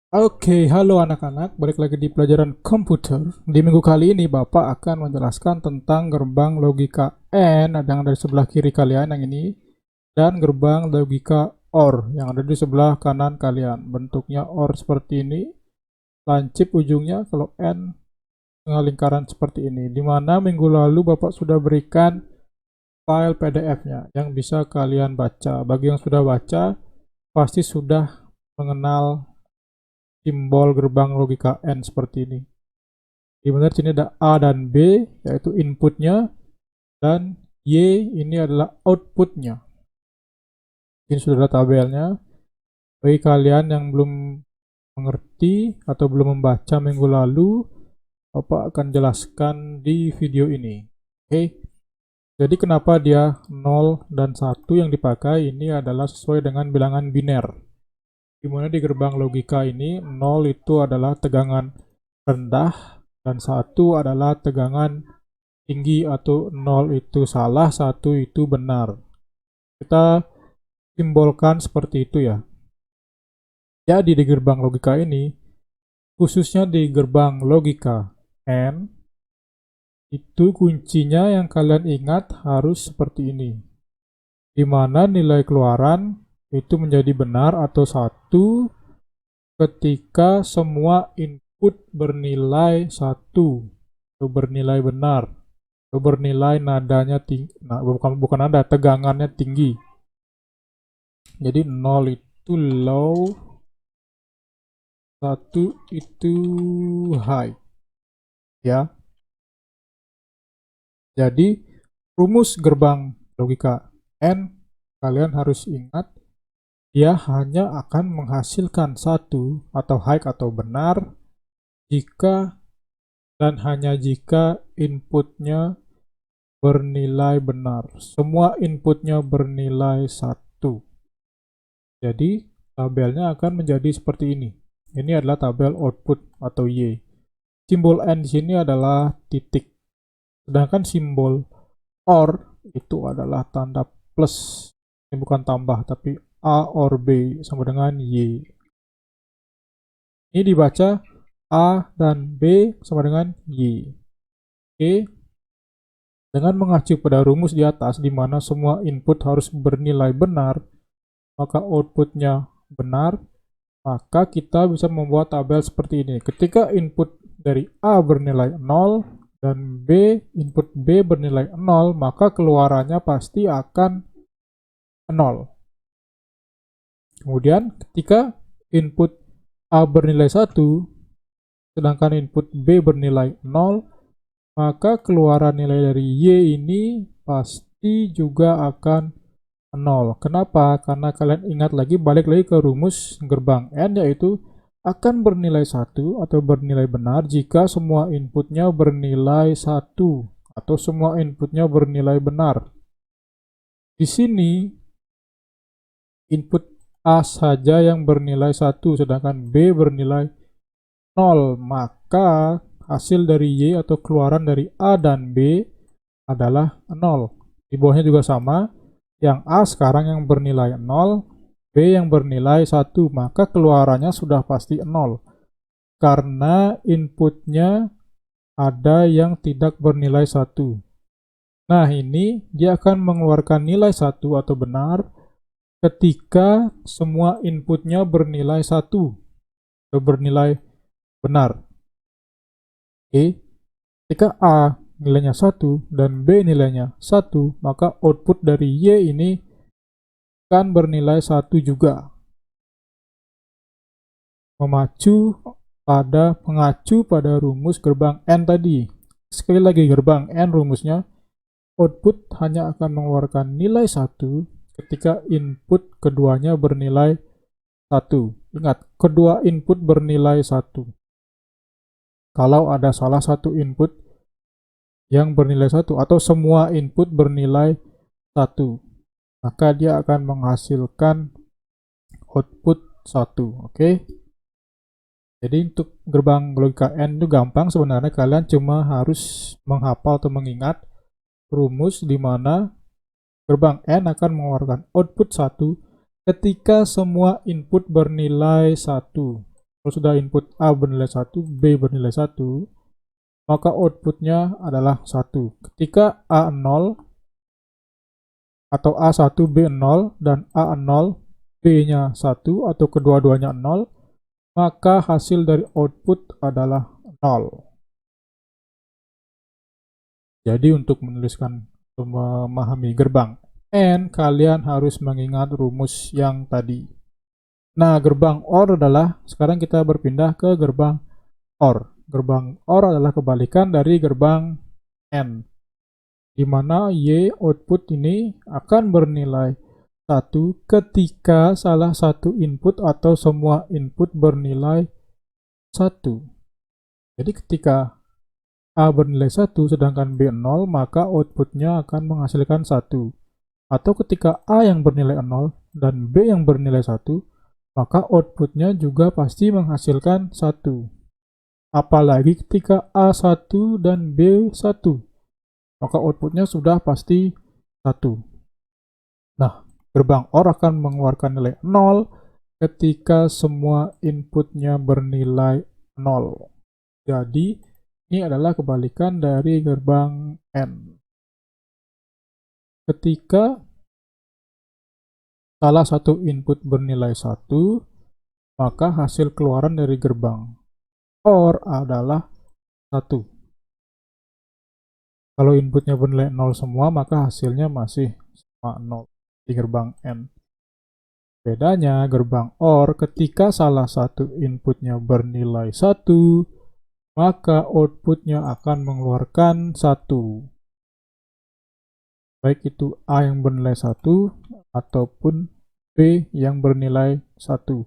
Oke, halo anak-anak, balik lagi di pelajaran komputer. Di minggu kali ini Bapak akan menjelaskan tentang gerbang logika AND yang ada di sebelah kiri kalian yang ini, dan gerbang logika OR yang ada di sebelah kanan kalian. Bentuknya OR seperti ini, lancip ujungnya, kalau AND tengah lingkaran seperti ini. Di mana minggu lalu Bapak sudah berikan file PDF-nya yang bisa kalian baca. Bagi yang sudah baca, pasti sudah mengenal simbol gerbang logika AND seperti ini. Di mana sini ada A dan B, yaitu inputnya, dan Y ini adalah outputnya. Ini sudah ada tabelnya. Bagi kalian yang belum mengerti atau belum membaca minggu lalu, Bapak akan jelaskan di video ini. Oke, jadi kenapa dia 0 dan 1 yang dipakai ini adalah sesuai dengan bilangan biner. Dimana di gerbang logika ini 0 itu adalah tegangan rendah dan 1 adalah tegangan tinggi, atau 0 itu salah, 1 itu benar. Kita simbolkan seperti itu ya. Jadi di gerbang logika ini, khususnya di gerbang logika AND, itu kuncinya yang kalian ingat harus seperti ini. Di mana nilai keluaran itu menjadi benar atau 1 ketika semua input bernilai 1 atau bernilai benar atau bernilai nadanya tinggi. Nah, bukan nada, tegangannya tinggi. Jadi 0 itu low, 1 itu high. Ya. Jadi rumus gerbang logika AND kalian harus ingat, dia hanya akan menghasilkan 1 atau high atau benar jika dan hanya jika inputnya bernilai benar. Semua inputnya bernilai 1. Jadi tabelnya akan menjadi seperti ini. Ini adalah tabel output atau Y. Simbol N di sini adalah titik. Sedangkan simbol OR itu adalah tanda plus. Ini bukan tambah, tapi A OR B sama dengan Y. Ini dibaca A dan B sama dengan Y. Oke. Dengan mengacu pada rumus di atas, di mana semua input harus bernilai benar, maka outputnya benar, maka kita bisa membuat tabel seperti ini. Ketika input dari A bernilai 0 dan input B bernilai 0, maka keluarannya pasti akan 0. Kemudian ketika input A bernilai 1, sedangkan input B bernilai 0, maka keluaran nilai dari Y ini pasti juga akan 0. Kenapa? Karena kalian ingat lagi, balik lagi ke rumus gerbang AND, yaitu akan bernilai 1 atau bernilai benar jika semua inputnya bernilai 1 atau semua inputnya bernilai benar. Di sini input A saja yang bernilai 1 sedangkan B bernilai 0, maka hasil dari Y atau keluaran dari A dan B adalah 0. Di bawahnya juga sama, yang A sekarang yang bernilai 0, B yang bernilai 1, maka keluarannya sudah pasti 0. Karena inputnya ada yang tidak bernilai 1. Nah, ini dia akan mengeluarkan nilai 1 atau benar ketika semua inputnya bernilai 1 atau bernilai benar. Oke, ketika A nilainya 1 dan B nilainya 1, maka output dari Y ini akan bernilai 1 juga. Mengacu pada rumus gerbang N tadi. Sekali lagi, gerbang N rumusnya, output hanya akan mengeluarkan nilai 1 ketika input keduanya bernilai 1. Ingat, kedua input bernilai 1. Kalau ada salah satu input yang bernilai 1 atau semua input bernilai 1, maka dia akan menghasilkan output 1. Oke. Jadi untuk gerbang logika N itu gampang sebenarnya, kalian cuma harus menghafal atau mengingat rumus di mana gerbang N akan mengeluarkan output 1 ketika semua input bernilai 1. Kalau sudah input A bernilai 1, B bernilai 1, maka outputnya adalah 1. Ketika A 0 atau A1, B 0, dan A 0, B-nya 1, atau kedua-duanya 0, maka hasil dari output adalah 0. Jadi untuk memahami gerbang AND, kalian harus mengingat rumus yang tadi. Nah, gerbang OR adalah, sekarang kita berpindah ke gerbang OR. Gerbang OR adalah kebalikan dari gerbang AND, di mana Y output ini akan bernilai 1 ketika salah satu input atau semua input bernilai 1. Jadi ketika A bernilai 1 sedangkan B 0, maka outputnya akan menghasilkan 1. Atau ketika A yang bernilai 0 dan B yang bernilai 1, maka outputnya juga pasti menghasilkan 1. Apalagi ketika A1 dan B1, maka outputnya sudah pasti 1. Nah, gerbang OR akan mengeluarkan nilai 0 ketika semua inputnya bernilai 0. Jadi, ini adalah kebalikan dari gerbang AND. Ketika salah satu input bernilai 1, maka hasil keluaran dari gerbang OR adalah 1. Kalau inputnya bernilai 0 semua, maka hasilnya masih sama 0 di gerbang AND. Bedanya gerbang OR, ketika salah satu inputnya bernilai 1, maka outputnya akan mengeluarkan 1. Baik itu A yang bernilai 1 ataupun B yang bernilai 1.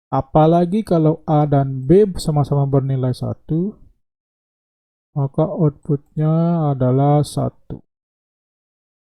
Apalagi kalau A dan B sama-sama bernilai 1, maka outputnya adalah 1.